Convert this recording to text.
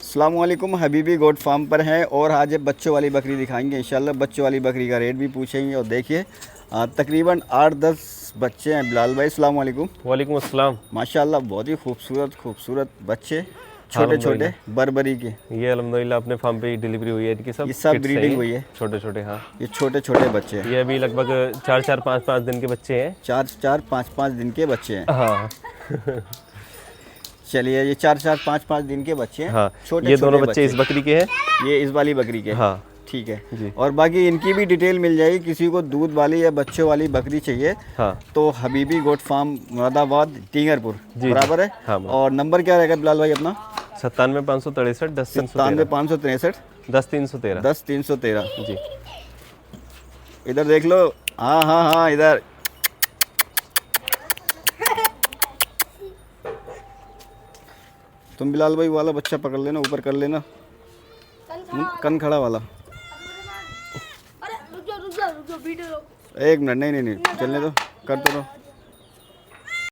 अस्सलामुअलैकुम, Habibi goat farm पर हैं और आज बच्चों वाली बकरी दिखाएंगे इंशाल्लाह। बच्चों वाली बकरी का रेट भी पूछेंगे और देखिए तकरीबन 8-10 बच्चे हैं। बिलाल भाई अस्सलामुअलैकुम। वालेकुम अस्सलाम। माशाल्लाह बहुत ही खूबसूरत बच्चे, छोटे छोटे बर्बरी के। ये अल्हम्दुलिल्लाह अपने फार्म पे डिलीवरी हुई है इनकी, सब ये सब किड्स हैं ब्रीडिंग ये, हुई है। छोटे छोटे। हाँ, ये छोटे छोटे बच्चे हैं। ये अभी लगभग 4-5 दिन के बच्चे हैं। 4-5 दिन के बच्चे हैं। हाँ चलिए, ये 4-5 दिन के बच्चे हैं। हाँ, छोटे ये दोनों बच्चे इस बकरी के हैं, ये इस वाली बकरी के। हाँ ठीक है जी। और बाकी इनकी भी डिटेल मिल जाएगी। किसी को दूध वाली या बच्चों वाली बकरी चाहिए हाँ तो हबीबी गोट फार्म मुरादाबाद टींगरपुर जी, बराबर है। हाँ, और नंबर क्या रहेगा बिलाल भाई अपना? 97 563 10 97 563 10 313 10 313 जी। इधर देख लो। हाँ हाँ हाँ, इधर तुम बिलाल भाई वाला बच्चा पकड़ लेना, ऊपर कर लेना, कन खड़ा वाला। अरे रुक जाओ वीडियो। एक मिनट, नहीं चलने दो, कर तो दो।